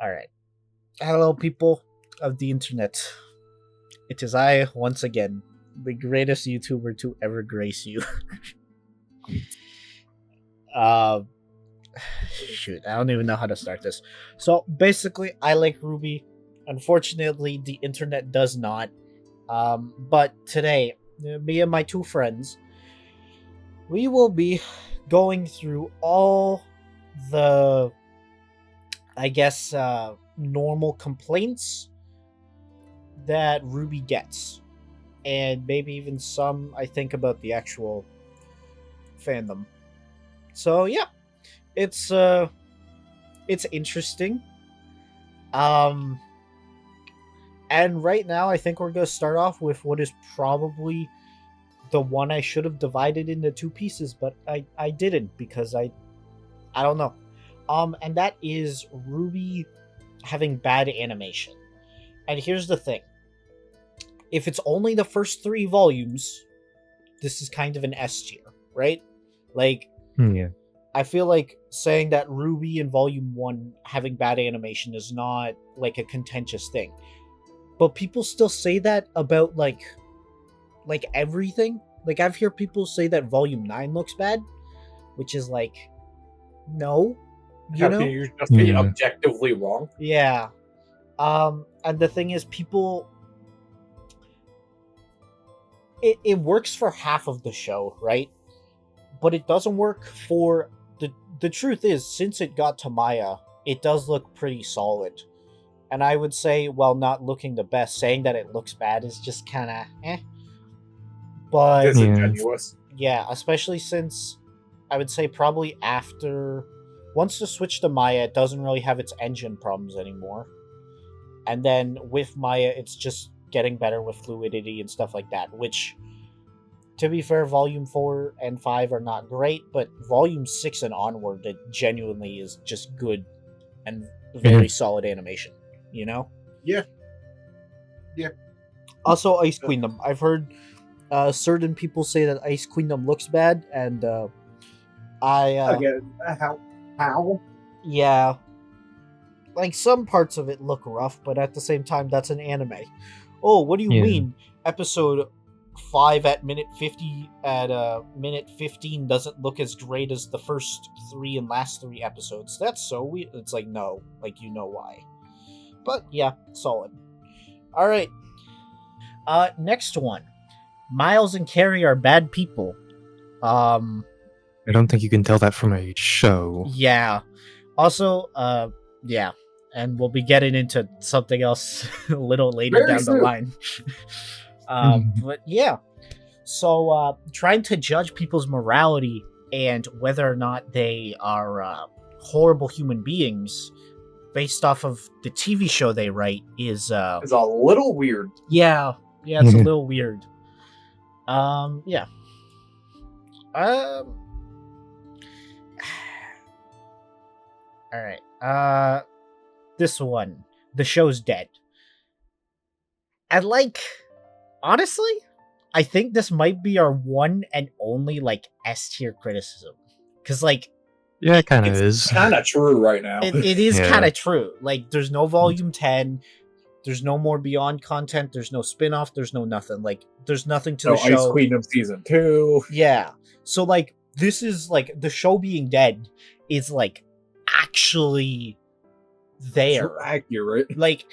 All right. Hello, people of the internet. It is I, once again, the greatest YouTuber to ever grace you. uh, Shoot, I don't even know how to start this. So, basically, I like Rwby. Unfortunately, the internet does not. But today, me and my two friends, we will be going through all the, I guess, normal complaints that Rwby gets, and maybe even some I think about the actual fandom. So yeah, it's it's interesting. Um, and right now I think we're gonna start off with what is probably the one I should have divided into two pieces, but I didn't because I don't know. And that is Rwby having bad animation. And here's the thing: if it's only the first three volumes, this is kind of an S tier, right? Like, Yeah. I feel like saying that Rwby in Volume 1 having bad animation is not, like, a contentious thing. But people still say that about, like everything. Like, I've heard people say that Volume 9 looks bad, which is, like, no, you How know? can you just be Yeah. objectively wrong? Yeah. And the thing is, people... It works for half of the show, right? But it doesn't work for... The truth is, since it got to Maya, it does look pretty solid. And I would say, while not looking the best, saying that it looks bad is just kind of eh. But Disingenuous. yeah, especially since I would say probably after... Once the switch to Maya, it doesn't really have its engine problems anymore. And then with Maya, it's just getting better with fluidity and stuff like that, which... To be fair, Volume 4 and 5 are not great, but Volume 6 and onward, it genuinely is just good and very solid animation, you know? Yeah. Yeah. Also, Ice Queendom. I've heard certain people say that Ice Queendom looks bad, and Again, how? yeah, like some parts of it look rough, but at the same time, that's an anime. Oh, what do you Yeah. mean? Episode 5 at minute 50 at minute 15 doesn't look as great as the first 3 and last 3 episodes. That's so weird. It's like, no, like, you know why. But yeah, solid. All right. Next one. Miles and Carrie are bad people. I don't think you can tell that from a show. Yeah. Also, yeah. And we'll be getting into something else a little later Very down soon. the line. But yeah. So, trying to judge people's morality and whether or not they are horrible human beings based off of the TV show they write is It's a little weird. yeah, it's a little weird. Yeah. All right. This one, the show's dead. And like, honestly, I think this might be our one and only like S tier criticism, because like, Yeah, it kind of It's is. kind of true right now. it is Yeah. kind of true. Like, there's no Volume 10, there's no more Beyond content, there's no spin-off, there's no nothing. Like, there's nothing to No the show. Ice Queendom Season 2. Yeah. So like, this is like, the show being dead is like actually there. So accurate. Like,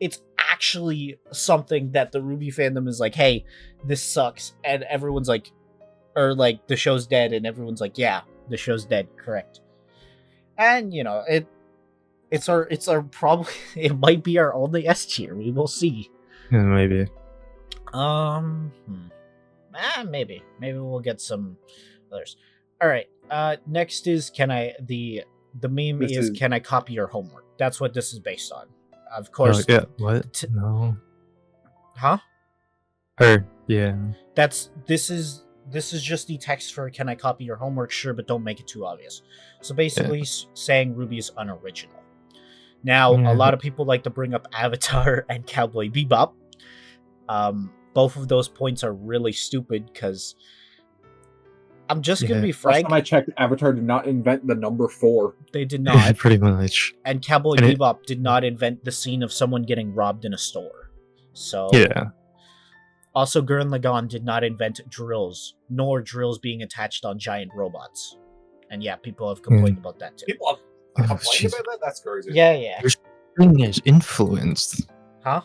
it's actually something that the Rwby fandom is like, hey, this sucks, and everyone's like, or like, the show's dead, and everyone's like, yeah, the show's dead, correct. And you know, it's our probably it might be our only S tier. We will see. Yeah, maybe. Maybe we'll get some others. All right. Next is the meme This is is- can I copy your homework? That's what this is based on. Of course. Yeah. What? No. Huh? Her. Yeah. This is just the text for can I copy your homework? Sure, but don't make it too obvious. So basically saying Rwby is unoriginal. Now, a lot of people like to bring up Avatar and Cowboy Bebop. Both of those points are really stupid because I'm just gonna Yeah. be Last frank. time I checked, Avatar did not invent the number 4. They did not. Pretty much. And Cowboy And Bebop did not invent the scene of someone getting robbed in a store. So Yeah. Also, Gurren Lagann did not invent drills, nor drills being attached on giant robots. And yeah, people have complained about that too. People have Oh, complained jeez. about that? That's crazy. Yeah. Your thing is influenced. Huh?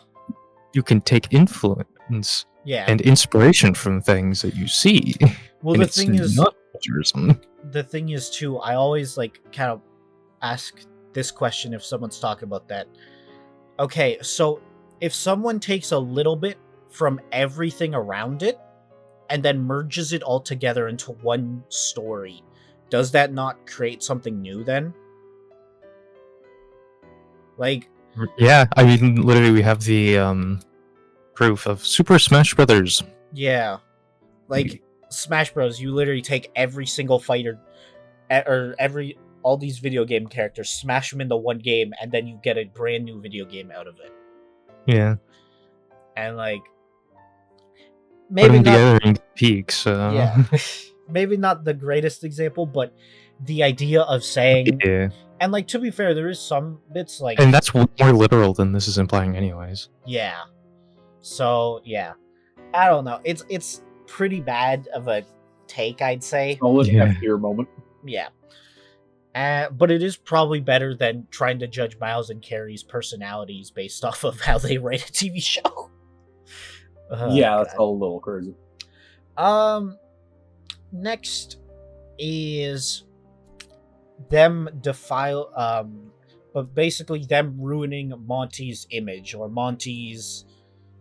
You can take influence Yeah. and inspiration from things that you see. Well, and the it's thing is, not plagiarism. the thing is too, I always like kind of ask this question if someone's talking about that. Okay, so if someone takes a little bit from everything around it and then merges it all together into one story, does that not create something new then? Like, Yeah, I mean, literally, we have the proof of Super Smash Brothers. yeah, like Smash Bros. You literally take every single fighter, or all these video game characters, smash them into one game, and then you get a brand new video game out of it. Yeah, And like, put maybe them not. together in peaks. Yeah, maybe not the greatest example, but the idea of saying, Yeah, and like to be fair, there is some bits like, and that's more literal than this is implying, anyways. yeah. So yeah, I don't know. It's pretty bad of a take, I'd say. Solid Yeah. F-tier moment. Yeah. But it is probably better than trying to judge Miles and Carrie's personalities based off of how they write a TV show. Oh, Yeah, that's God. a little crazy. Next is them but basically them ruining Monty's image or Monty's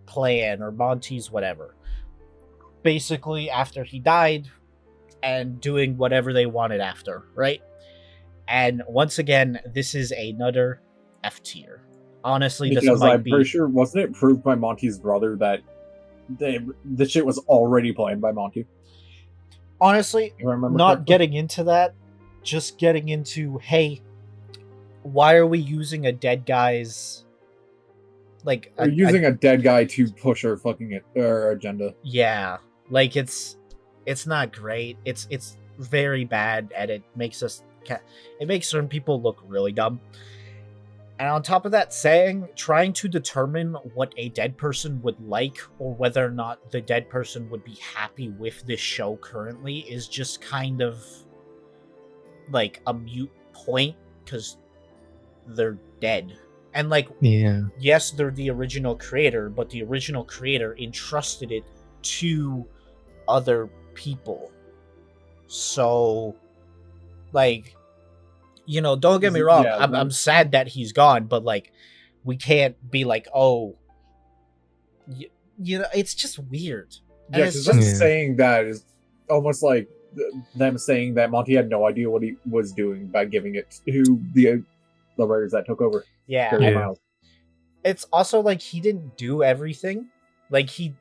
plan or Monty's whatever. Basically, after he died and doing whatever they wanted after, right? And once again, this is another F tier. Honestly, this Because might I'm be. pretty sure, wasn't it proved by Monty's brother that the shit was already planned by Monty? Honestly, If I remember not correctly. getting into that, just getting into, hey, why are we using a dead guy's like We're using a dead guy to push our fucking our agenda. yeah, like it's not great. It's very bad, and it makes certain people look really dumb. And on top of that, trying to determine what a dead person would like or whether or not the dead person would be happy with this show currently is just kind of like a mute point because they're dead. And like, Yeah, yes, they're the original creator, but the original creator entrusted it to other people. So, like, you know, don't get me wrong. Yeah, I'm sad that he's gone, but like, we can't be like, oh, you know, it's just weird. And Yeah, it's because just, them Yeah. saying that is almost like them saying that Monty had no idea what he was doing by giving it to the writers that took over. yeah. Gary Yeah. Miles. It's also like he didn't do everything. Like He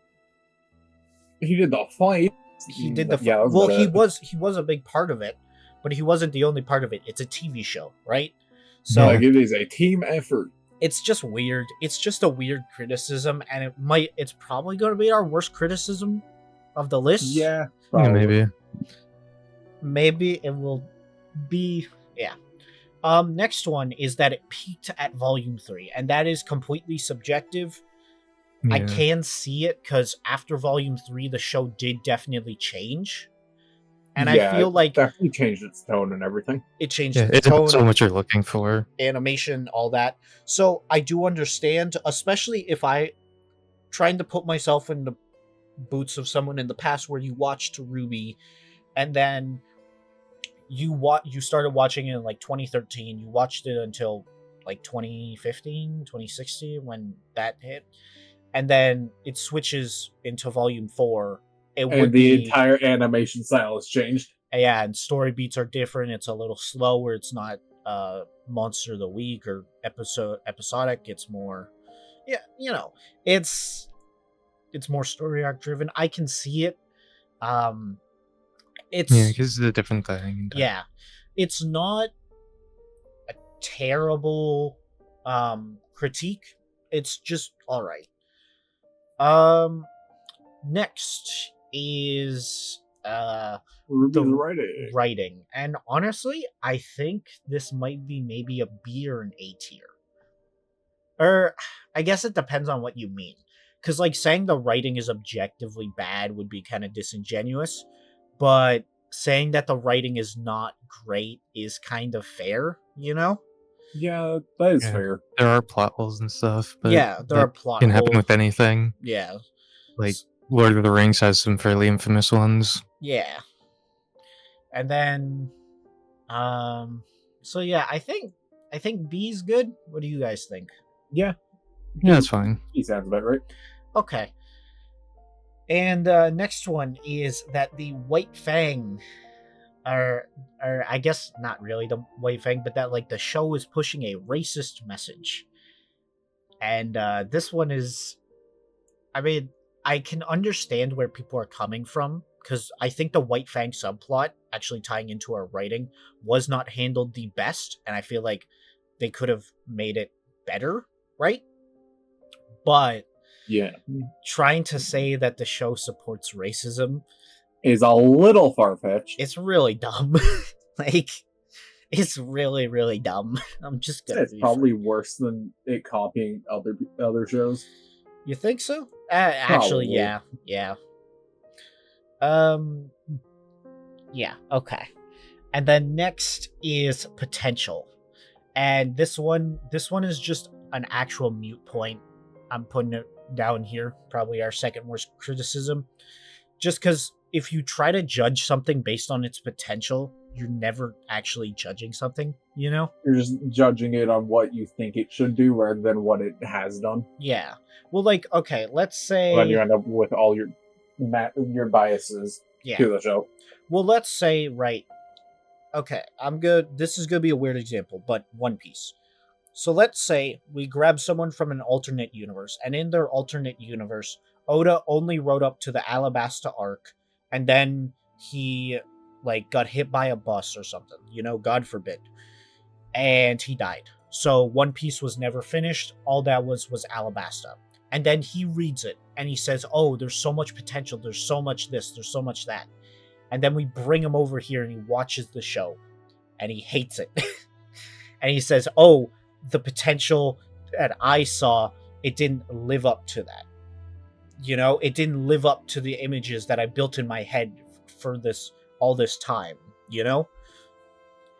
did the fight. he did the Yeah, that well. about He was a big part of it, but he wasn't the only part of it. It's a TV show, right? it. So Like, it is a team effort. it's just weird. It's just a weird criticism, and it's probably going to be our worst criticism of the list. Yeah, yeah, probably. maybe. Maybe it will be. Yeah. Next one is that it peaked at volume 3, and that is completely subjective. I Yeah. can see it because after volume 3, the show did definitely change. And Yeah, I feel it like definitely changed its tone and everything. it changed Yeah, its it depends tone, on what you're looking for. animation, all that. So I do understand, especially if I trying to put myself in the boots of someone in the past where you watched Rooby and then you started watching it in like 2013, you watched it until like 2015, 2016 when that hit, and then it switches into volume 4. It would And the be entire animation style has changed. yeah, and story beats are different. It's a little slower. It's not monster of the week or episodic. It's more, yeah, you know, it's more story arc driven. I can see it. It's Yeah, because it's a different thing. yeah, it's not a terrible critique. It's just all right. Next is Ruby's the writing. writing. And honestly, I think this might be maybe a B or an A tier. Or I guess it depends on what you mean. Because, like, saying the writing is objectively bad would be kind of disingenuous. But saying that the writing is not great is kind of fair, you know? Yeah, that is Yeah. fair. There are plot holes and stuff, but Yeah, there are plot can happen holes. with anything. Yeah. Like Lord of the Rings has some fairly infamous ones. Yeah. And then so yeah, I think B's good. What do you guys think? Yeah, Yeah, that's fine. he sounds about right. Okay. And next one is that the White Fang are I guess not really the White Fang, but that like the show is pushing a racist message. And this one is, I mean, I can understand where people are coming from, because I think the White Fang subplot, actually tying into our writing, was not handled the best, and I feel like they could have made it better, right? But Yeah, trying to say that the show supports racism, is a little far fetched. it's really dumb. Like, it's really, really dumb. I'm just gonna. It's probably worse than it copying other shows. You think so? Actually, Probably. yeah. Yeah, okay. And then next is potential. And this one is just an actual mute point. I'm putting it down here, probably our second worst criticism. Just because if you try to judge something based on its potential, you're never actually judging something, you know? You're just judging it on what you think it should do rather than what it has done. Yeah. Well, like, okay, let's say... And then you end up with all your biases to the show. Well, let's say, right... Okay, I'm good. This is going to be a weird example, but One Piece. So let's say we grab someone from an alternate universe, and in their alternate universe, Oda only rode up to the Alabasta arc, and then he, like, got hit by a bus or something, you know, God forbid. And he died. So One Piece was never finished. All that was Alabasta. And then he reads it, and he says, oh, there's so much potential, there's so much this, there's so much that. And then we bring him over here, and he watches the show, and he hates it. And he says, oh, the potential that I saw, it didn't live up to that. You know, it didn't live up to the images that I built in my head for all this time, you know?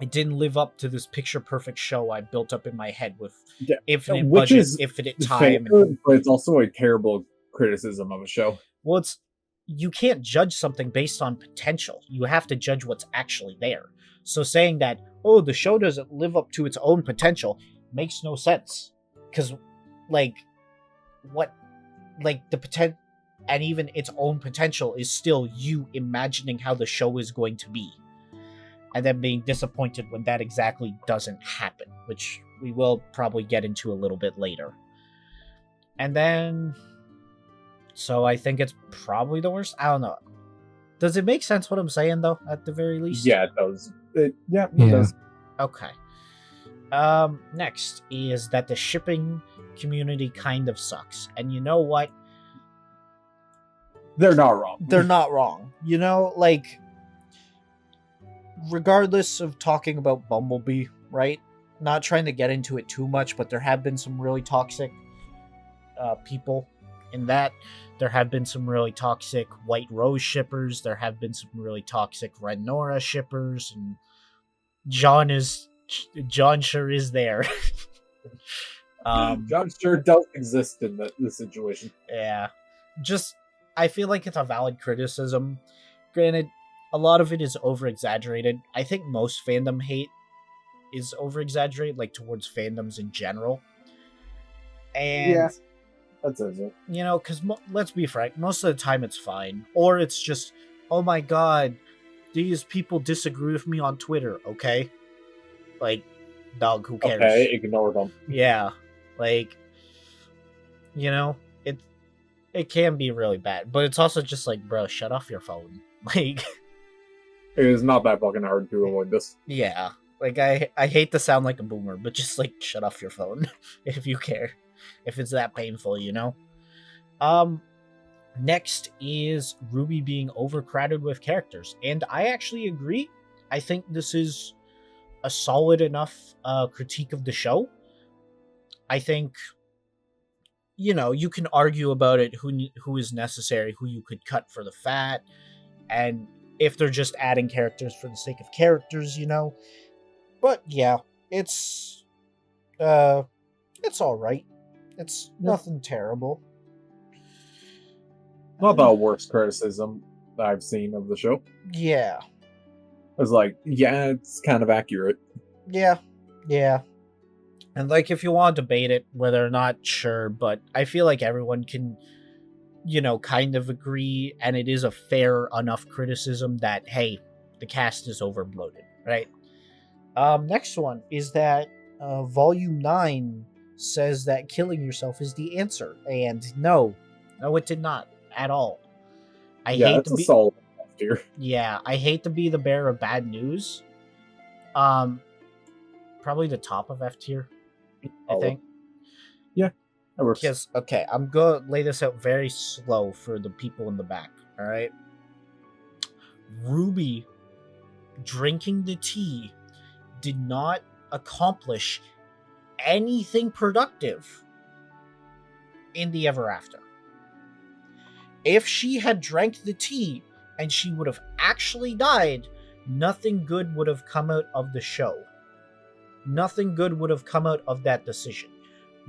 It didn't live up to this picture-perfect show I built up in my head with infinite budget, infinite time. But it's also a terrible criticism of a show. Well, you can't judge something based on potential. You have to judge what's actually there. So saying that, oh, the show doesn't live up to its own potential makes no sense. Because, like, the potential, and even its own potential is still you imagining how the show is going to be. And then being disappointed when that exactly doesn't happen, which we will probably get into a little bit later. And then... So I think it's probably the worst. I don't know. Does it make sense what I'm saying, though, at the very least? Yeah, it does. It does. Okay. Next is that the shipping community kind of sucks. And you know what? They're not wrong. They're not wrong. You know, like, regardless of talking about Bumblebee, right? Not trying to get into it too much, but there have been some really toxic people in that. There have been some really toxic White Rose shippers. There have been some really toxic Red Nora shippers, and Jaune sure is there. Jaune sure does exist in the situation. Yeah. Just, I feel like it's a valid criticism. Granted, a lot of it is over-exaggerated. I think most fandom hate is over-exaggerated, like, towards fandoms in general. And... Yeah. That's it. You know, because let's be frank, most of the time it's fine. Or it's just, oh my god, these people disagree with me on Twitter, okay? Like, dog, who cares? Okay, ignore them. Yeah. Like, you know, it can be really bad. But it's also just like, bro, shut off your phone. Like... It is not that fucking hard to avoid this. Yeah. Like, I hate to sound like a boomer, but just, like, shut off your phone if you care. If it's that painful, you know? Next is Rwby being overcrowded with characters. And I actually agree. I think this is a solid enough critique of the show. I think, you can argue about it, who is necessary, who you could cut for the fat, and if they're just adding characters for the sake of characters, But yeah, it's all right. It's nothing terrible. Not the worst criticism I've seen of the show. Yeah. I was like, yeah, it's kind of accurate. Yeah. And like, if you want to debate it, whether or not, sure, but I feel like everyone can, kind of agree, and it is a fair enough criticism that, hey, the cast is overbloated, right? Next one is that Volume 9 says that killing yourself is the answer, and no, it did not at all. I hate to be solid tier. Yeah, I hate to be the bearer of bad news. Probably the top of F tier, I think. Yeah, that works. Because, okay, I'm going to lay this out very slow for the people in the back, all right? Rwby drinking the tea did not accomplish anything productive in the Ever After. If she had drank the tea and she would have actually died, nothing good would have come out of the show. Nothing good would have come out of that decision.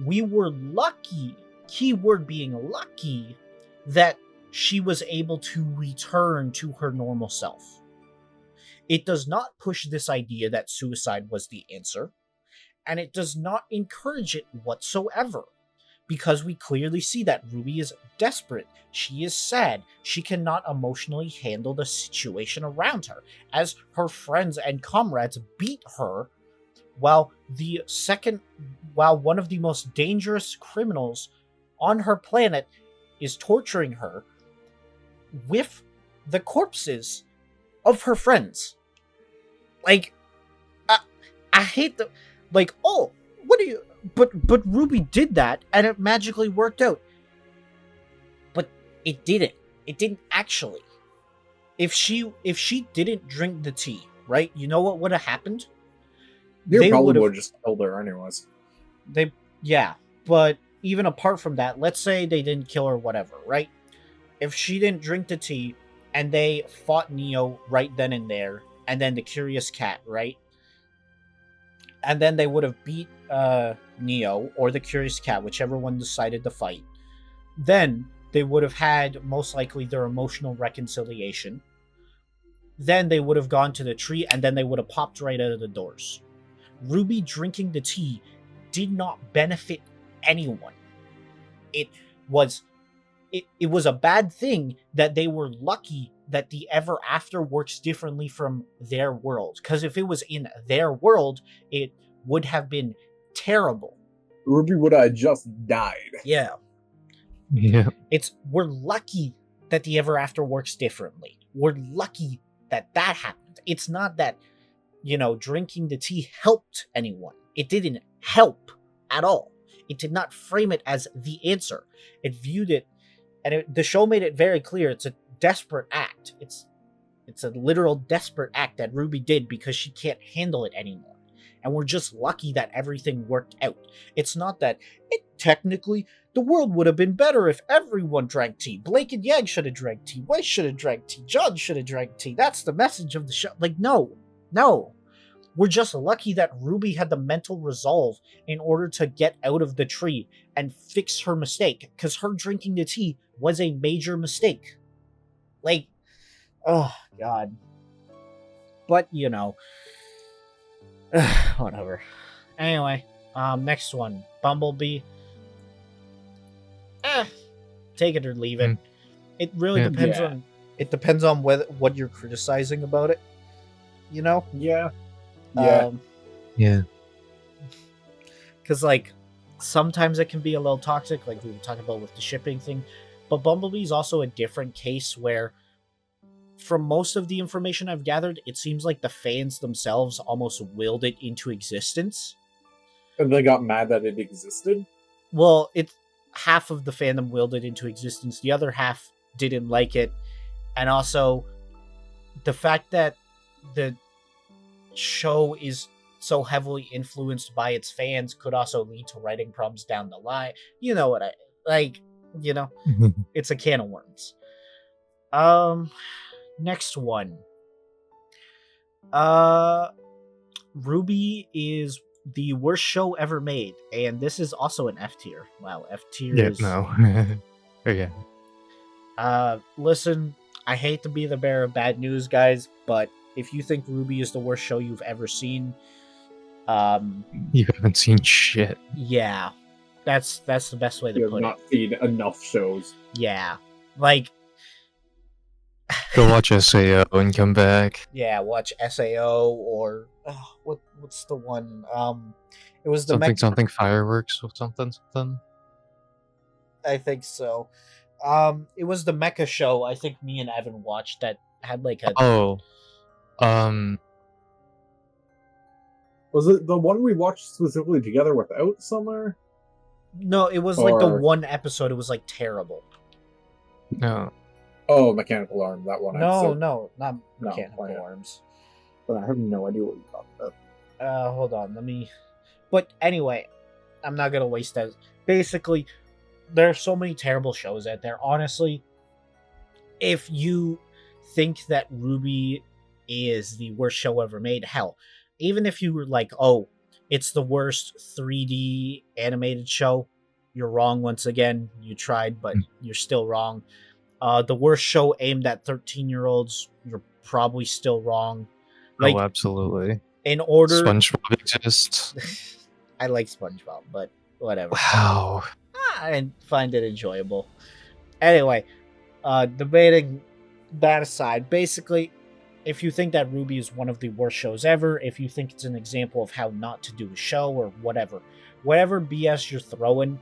We were lucky, keyword being lucky, that she was able to return to her normal self. It does not push this idea that suicide was the answer, and it does not encourage it whatsoever, because we clearly see that Rwby is desperate. She is sad. She cannot emotionally handle the situation around her, as her friends and comrades beat her while one of the most dangerous criminals on her planet is torturing her with the corpses of her friends. Like, I hate the, like, oh, what do you, but Rwby did that and it magically worked out. But it didn't actually. If she didn't drink the tea, right, you know what would have happened? They probably would have just killed her anyways. But even apart from that, let's say they didn't kill her, whatever, right? If she didn't drink the tea and they fought Neo right then and there, and then the Curious Cat, right? And then they would have beat Neo or the Curious Cat, whichever one decided to fight. Then they would have had, most likely, their emotional reconciliation. Then they would have gone to the tree, and then they would have popped right out of the doors. Rwby drinking the tea did not benefit anyone. It was a bad thing that they were lucky that the Ever After works differently from their world. Because if it was in their world, it would have been terrible. Rwby would have just died. Yeah. We're lucky that the Ever After works differently. We're lucky that happened. It's not that, drinking the tea helped anyone. It didn't help at all. It did not frame it as the answer. It viewed it, and the show made it very clear it's a desperate act. It's a literal desperate act that Rwby did because she can't handle it anymore. And we're just lucky that everything worked out. It's not that technically the world would have been better if everyone drank tea. Blake and Yang should have drank tea. Weiss should have drank tea. Jaune should have drank tea. That's the message of the show. Like, no. We're just lucky that Rwby had the mental resolve in order to get out of the tree and fix her mistake, because her drinking the tea was a major mistake. Like, oh, God. But, whatever. Anyway, next one. Bumblebee. Take it or leave it. It really depends on... It depends on what you're criticizing about it. Yeah. Because, like, sometimes it can be a little toxic, like we were talking about with the shipping thing. But Bumblebee is also a different case where, from most of the information I've gathered, it seems like the fans themselves almost willed it into existence. And they got mad that it existed? Well, half of the fandom willed it into existence. The other half didn't like it, and also the fact that the show is so heavily influenced by its fans could also lead to writing problems down the line. You know what I like, you know, it's a can of worms. Next one. Rooby is the worst show ever made, and this is also an F tier. Wow, F tier Yeah, is no. Oh, yeah. Listen, I hate to be the bearer of bad news, guys, but if you think Rooby is the worst show you've ever seen, You haven't seen shit. yeah, that's the best way to You have put not it. seen enough shows. Yeah, like, Go watch SAO and come back. yeah, watch SAO or what's the one? It was the Something fireworks or something. I think so. It was the Mecha show. I think me and Evan watched that had like a Oh, Was it the one we watched specifically together without Summer? no. It was like the Or- one episode. It was like terrible. no. Oh, Mechanical Arm, that one No, episode. not No, Mechanical yeah. Arms. But I have no idea what you're talking about. Hold on, let me. But anyway, I'm not gonna waste that. Basically, there are so many terrible shows out there. Honestly, if you think that Rooby is the worst show ever made, hell, even if you were like, oh, it's the worst 3D animated show, you're wrong once again. You tried, but you're still wrong. The worst show aimed at 13-year-olds, you're probably still wrong. Like, Oh, absolutely. in order, SpongeBob exists. I like SpongeBob, but whatever. Wow. I find it enjoyable. Anyway, debating that aside, basically, if you think that Rooby is one of the worst shows ever, if you think it's an example of how not to do a show or whatever BS you're throwing,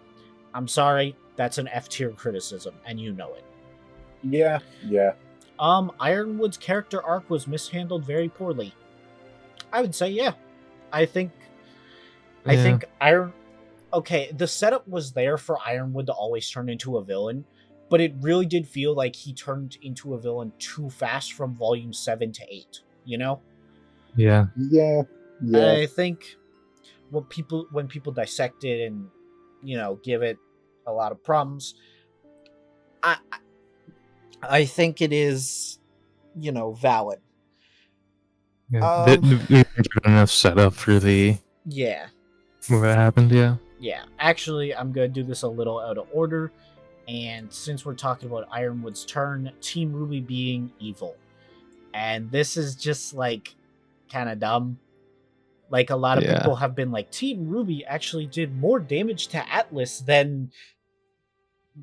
I'm sorry, that's an F tier criticism, and you know it. Yeah. Ironwood's character arc was mishandled very poorly. I would say, yeah. I think okay, the setup was there for Ironwood to always turn into a villain, but it really did feel like he turned into a villain too fast from volume 7 to 8, you know? Yeah. I think when people dissect it and, you know, give it a lot of problems, I think it is, you know, valid. Yeah. We had enough setup for the Yeah. what happened, yeah. Yeah. Actually, I'm going to do this a little out of order. And since we're talking about Ironwood's turn, Team Rooby being evil. And this is just, like, kind of dumb. Like, a lot of Yeah. people have been like, Team Rooby actually did more damage to Atlas than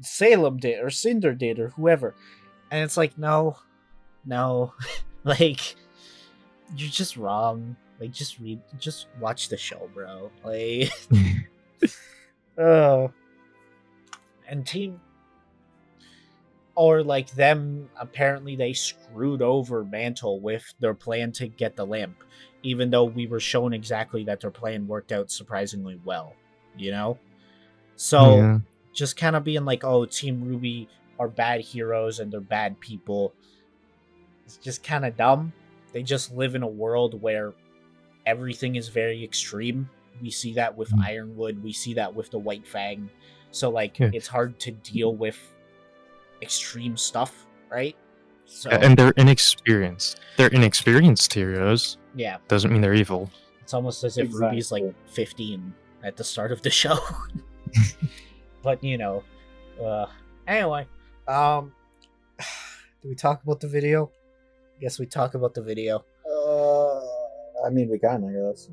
Salem did, or Cinder did, or whoever. And it's like, no. Like, you're just wrong. Like, just watch the show, bro. Like, and Team, or like them, apparently they screwed over Mantle with their plan to get the lamp, even though we were shown exactly that their plan worked out surprisingly well, you know? So, Yeah. just kind of being like, oh, Team Rooby are bad heroes and they're bad people. It's just kind of dumb. They just live in a world where everything is very extreme. We see that with Ironwood. We see that with the White Fang. So, like, Yeah. it's hard to deal with extreme stuff, right? So, And they're inexperienced. They're inexperienced heroes. yeah, Doesn't mean they're evil. it's almost as if Ruby's like 15 at the start of the show. But, you know, anyway, do we talk about the video? Guess we talk about the video. I mean, we can, I guess.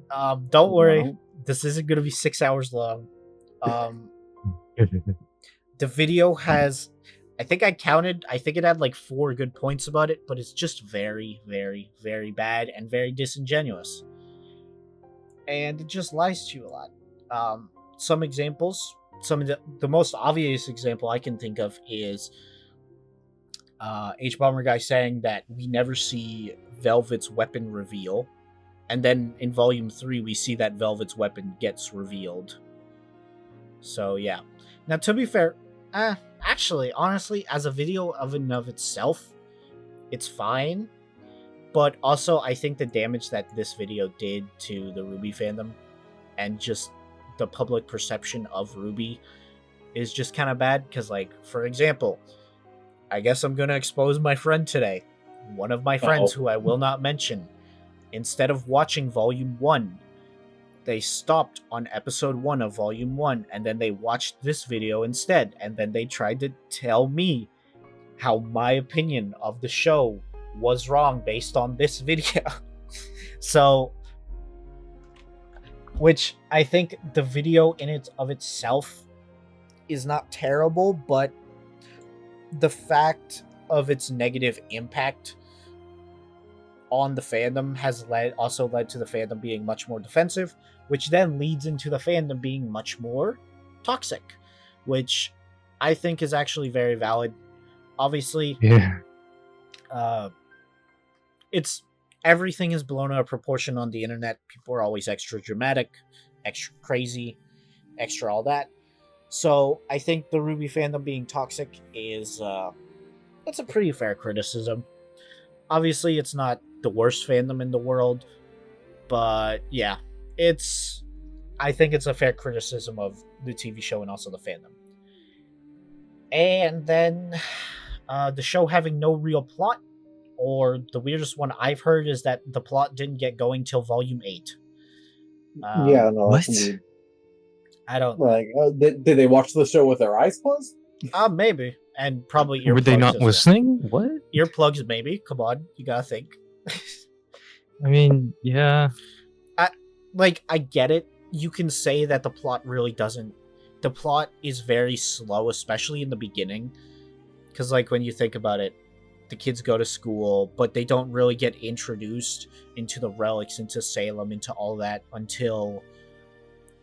Don't worry, No. this isn't going to be 6 hours long. The video has, I think I counted, I think it had like 4 good points about it, but it's just very, very, very bad and very disingenuous. And it just lies to you a lot. Some examples, some of the most obvious example I can think of is H-Bomber guy saying that we never see Velvet's weapon reveal. And then in Volume 3, we see that Velvet's weapon gets revealed. So, yeah. Now, to be fair, actually, actually, honestly, as a video of and of itself, it's fine. But also, I think the damage that this video did to the Rwby fandom and just the public perception of Rwby is just kind of bad. Because, like, for example, I guess I'm going to expose my friend today. One of my friends, who I will not mention, instead of watching Volume 1, they stopped on Episode 1 of Volume 1, and then they watched this video instead, and then they tried to tell me how my opinion of the show was wrong based on this video. So, which I think the video in it of itself is not terrible, but the fact of its negative impact on the fandom has also led to the fandom being much more defensive, which then leads into the fandom being much more toxic, which I think is actually very valid. Obviously, Yeah. It's everything is blown out of proportion on the internet. People are always extra dramatic, extra crazy, extra all that. So I think the Rwby fandom being toxic is that's a pretty fair criticism. Obviously, it's not the worst fandom in the world, but yeah, I think it's a fair criticism of the TV show and also the fandom. And then the show having no real plot, or the weirdest one I've heard is that the plot didn't get going till Volume 8. Yeah, no, that's What? weird. I don't Like, did they watch the show with their eyes closed? maybe. And probably earplugs. Were they not as well. listening? What? Earplugs, maybe. Come on, you gotta think. I mean, yeah. I get it. You can say that the plot really doesn't. The plot is very slow, especially in the beginning. Because, like, when you think about it, the kids go to school, but they don't really get introduced into the relics, into Salem, into all that until,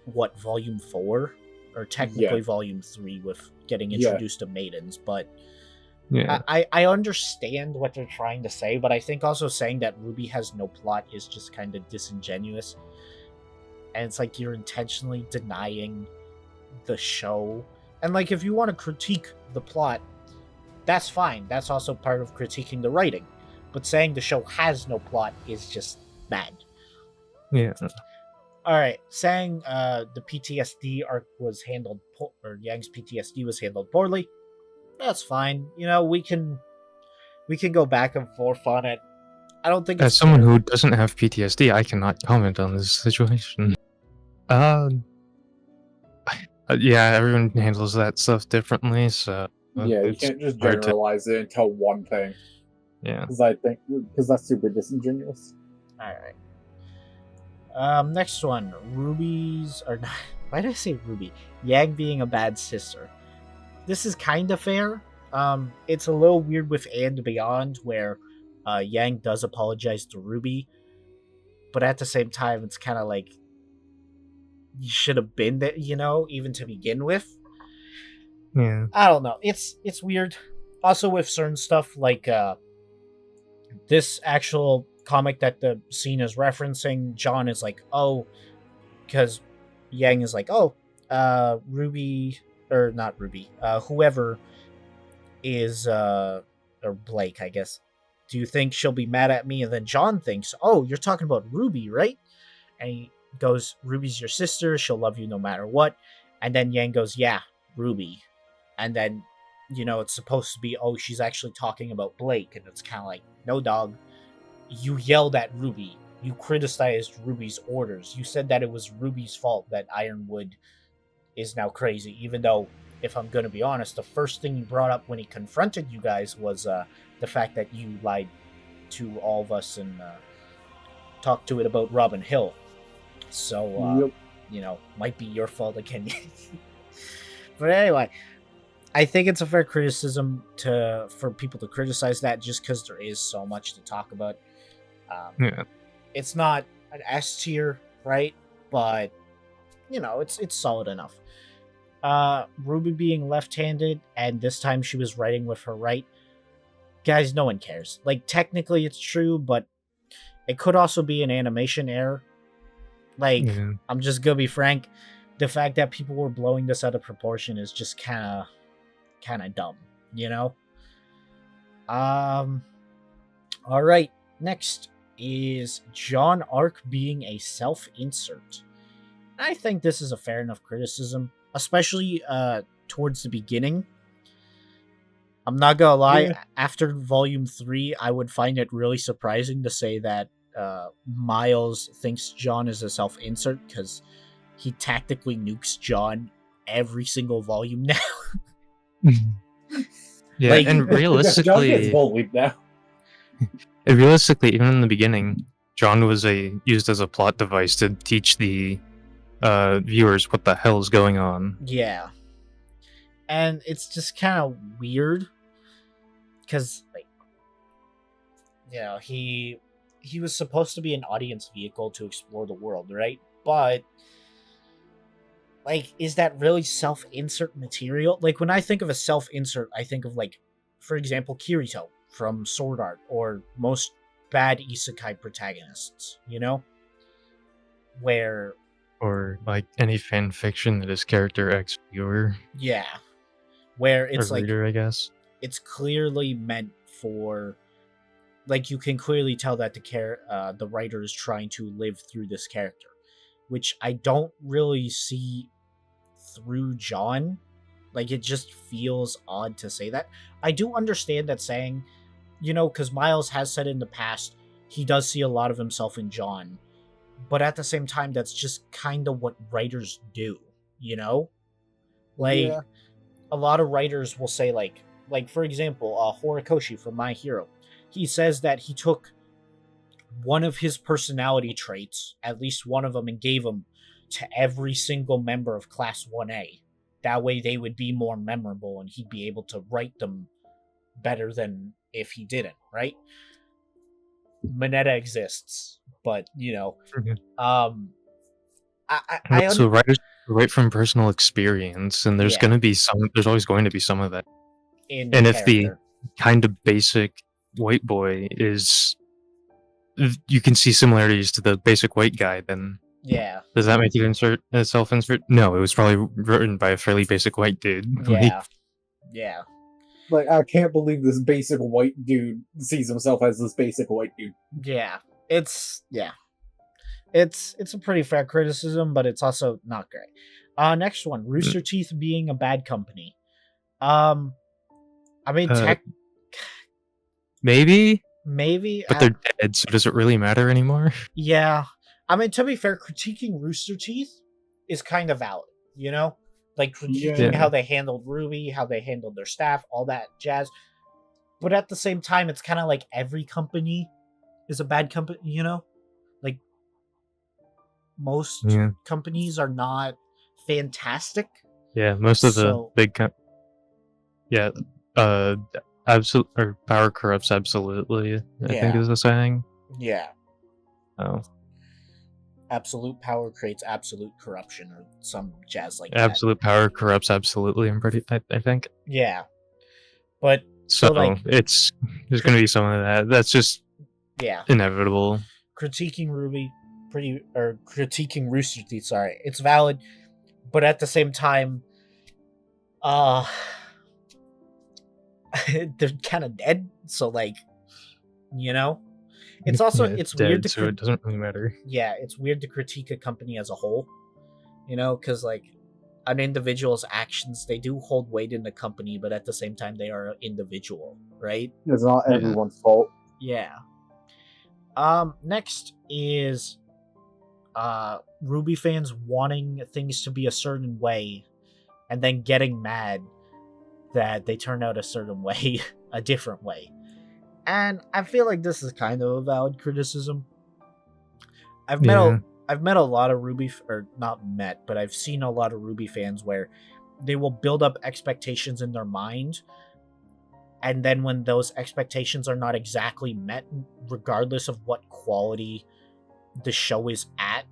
what, Volume 4? Or technically Volume 3 with getting introduced to maidens. But Yeah. I understand what they're trying to say, but I think also saying that Rwby has no plot is just kind of disingenuous. And it's like you're intentionally denying the show. And, like, if you want to critique the plot, that's fine. That's also part of critiquing the writing. But saying the show has no plot is just bad. Yeah. Alright, saying the PTSD arc was handled, or Yang's PTSD was handled poorly, that's fine. You know, we can go back and forth on it. I don't think As it's someone terrible. who doesn't have PTSD, I cannot comment on this situation. Yeah, everyone handles that stuff differently, so Yeah, you it's can't just hard to- generalize it into one thing. Yeah. Because that's super disingenuous. Alright. Next one. Ruby's, or not, why did I say Rwby? Yang being a bad sister. This is kind of fair. It's a little weird with And Beyond, where Yang does apologize to Rwby, but at the same time, it's kind of like you should have been there, you know, even to begin with. Yeah. I don't know. It's weird. Also with certain stuff like this actual comic that the scene is referencing, Jaune is like, oh, because Yang is like, oh, Rwby, or not Rwby, whoever is, or Blake, I guess. Do you think she'll be mad at me? And then Jaune thinks, oh, you're talking about Rwby, right? And he goes, Ruby's your sister. She'll love you no matter what. And then Yang goes, yeah, Rwby. And then, you know, it's supposed to be, oh, she's actually talking about Blake. And it's kind of like, no, dog. You yelled at Rwby. You criticized Ruby's orders. You said that it was Ruby's fault that Ironwood is now crazy. Even though, if I'm going to be honest, the first thing you brought up when he confronted you guys was the fact that you lied to all of us and talked to it about Robin Hill. So, you know, might be your fault again. But anyway, I think it's a fair criticism for people to criticize that just because there is so much to talk about. Yeah. It's not an S tier, right? But, you know, it's solid enough. Rwby being left-handed, and this time she was writing with her right. Guys, no one cares. Like, technically it's true, but it could also be an animation error. Like, Yeah. I'm just gonna be frank. The fact that people were blowing this out of proportion is just kind kind of dumb, you know? All right. Next is Jaune arc being a self-insert. I think this is a fair enough criticism, especially towards the beginning. I'm not gonna lie, Yeah. after Volume 3, I would find it really surprising to say that Miles thinks Jaune is a self-insert, because he tactically nukes Jaune every single volume now. Yeah, Like- and John gets realistically, bullied now. even in the beginning, Jaune was used as a plot device to teach the viewers what the hell is going on. Yeah. And it's just kind of weird, because, like, you know, he was supposed to be an audience vehicle to explore the world, right? But, like, is that really self-insert material? Like, when I think of a self-insert, I think of, like, for example, Kirito from Sword Art, or most bad isekai protagonists, you know? Where, Or like any fan fiction that is character X viewer yeah, where it's or like, reader, I guess. it's clearly meant for, like, you can clearly tell that the writer is trying to live through this character, which I don't really see through Jaune. Like, it just feels odd to say that. I do understand that saying, you know, because Miles has said in the past he does see a lot of himself in Jaune, but at the same time, that's just kind of what writers do, you know? Like, Yeah. a lot of writers will say, like for example, Horikoshi from My Hero, he says that he took one of his personality traits, at least one of them, and gave them to every single member of Class 1A. That way they would be more memorable and he'd be able to write them better than if he didn't, right? Mineta exists, but, you know, Mhm. I And also, writers write from personal experience, and there's Yeah. there's always going to be some of that. in And the if the character. kind of basic white boy is, you can see similarities to the basic white guy, then Yeah, does that make it self-insert? No, it was probably written by a fairly basic white dude. yeah, yeah. Like, I can't believe this basic white dude sees himself as this basic white dude. Yeah, it's a pretty fair criticism, but it's also not great. Next one, Rooster Teeth being a bad company. I mean, Maybe, maybe, but they're dead, so does it really matter anymore? yeah. I mean, to be fair, critiquing Rooster Teeth is kind of valid, you know, like critiquing Yeah. how they handled Rwby, how they handled their staff, all that jazz. But at the same time, it's kind of like every company is a bad company, you know, like most Yeah, companies are not fantastic. yeah. Most of the So- big, yeah, absolute or power corrupts absolutely. I think Yeah. is the saying. Yeah, Oh, absolute power creates absolute corruption, or some jazz like that. absolute power corrupts absolutely. I think. Yeah, but So like, there's going to be some of that. That's just yeah, inevitable. critiquing Rwby, critiquing Rooster Teeth. Sorry, it's valid, but at the same time, they're kind of dead. So, like, you know, it's also Yeah, it's dead, weird to so it doesn't really matter. yeah, it's weird to critique a company as a whole, you know, because, like, an individual's actions, they do hold weight in the company, but at the same time, they are an individual, right? It's not Yeah. everyone's fault. Yeah. Next is Rwby fans wanting things to be a certain way and then getting mad that they turn out a certain way, a different way. And I feel like this is kind of a valid criticism. I've met a lot of Rwby, or not met, but I've seen a lot of Rwby fans where they will build up expectations in their mind, and then when those expectations are not exactly met, regardless of what quality the show is at,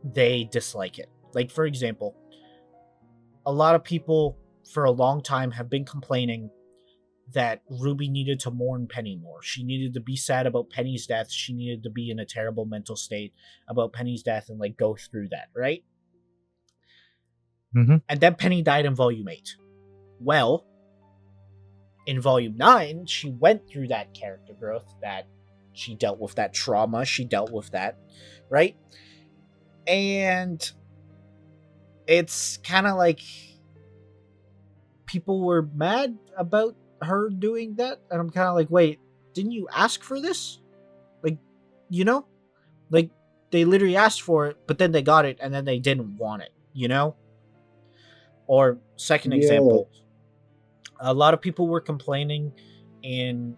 they dislike it. Like, for example, a lot of people for a long time have been complaining that Rwby needed to mourn Penny more. She needed to be sad about Penny's death. She needed to be in a terrible mental state about Penny's death and, like, go through that, right? Mm-hmm. And then Penny died in Volume 8. Well, in Volume 9, she went through that character growth, that she dealt with that trauma, she dealt with that, right? And it's kind of like people were mad about her doing that, and I'm kind of like, wait, didn't you ask for this? Like, you know? Like, they literally asked for it, but then they got it, and then they didn't want it, you know? Or, second example, a lot of people were complaining in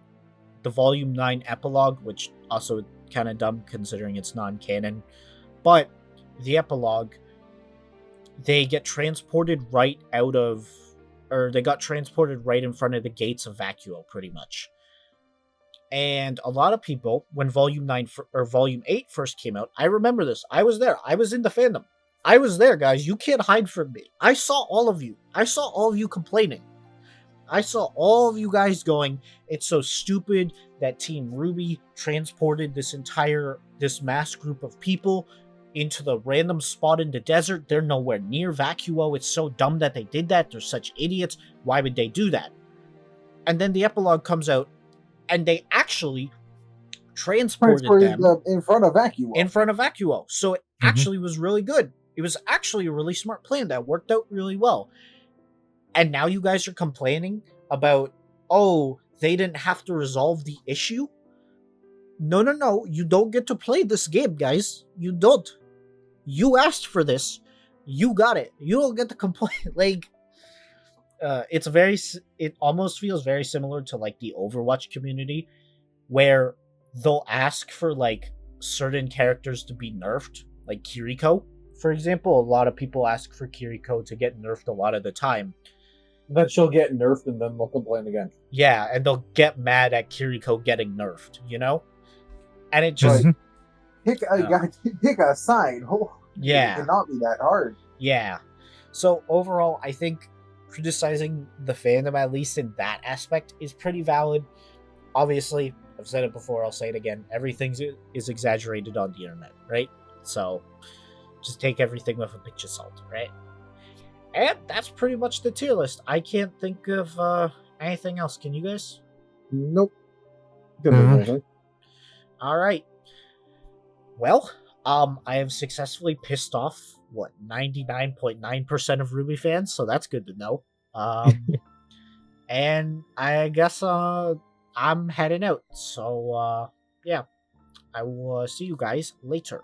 the Volume 9 epilogue, which also kind of dumb considering it's non-canon, but the epilogue, they get transported right out of, or they got transported right in front of the gates of Vacuo, pretty much. And a lot of people, when Volume 9 or Volume 8 first came out, I remember this. I was there. I was in the fandom. I was there, guys. You can't hide from me. I saw all of you. I saw all of you complaining. I saw all of you guys going, it's so stupid that Team Rwby transported this mass group of people into the random spot in the desert. They're nowhere near Vacuo. It's so dumb that they did that. They're such idiots. Why would they do that? And then the epilogue comes out, and they actually transported them in front of Vacuo. In front of Vacuo. So it actually was really good. It was actually a really smart plan that worked out really well. And now you guys are complaining about, oh, they didn't have to resolve the issue? No. You don't get to play this game, guys. You don't. You asked for this. You got it. You don't get to complain. Like, it almost feels very similar to, like, the Overwatch community, where they'll ask for, like, certain characters to be nerfed. Like Kiriko, for example. A lot of people ask for Kiriko to get nerfed a lot of the time. Then she'll get nerfed and then they'll complain again. Yeah, and they'll get mad at Kiriko getting nerfed, you know? And it just... pick a side. Yeah. It cannot be that hard. Yeah. So overall, I think criticizing the fandom, at least in that aspect, is pretty valid. Obviously, I've said it before, I'll say it again. Everything is exaggerated on the internet, right? So just take everything with a pinch of salt, right? And that's pretty much the tier list. I can't think of anything else. Can you guys? Nope. All right. Well, I have successfully pissed off 99.9% of Rwby fans, so that's good to know. And I guess I'm heading out. So yeah, I will see you guys later.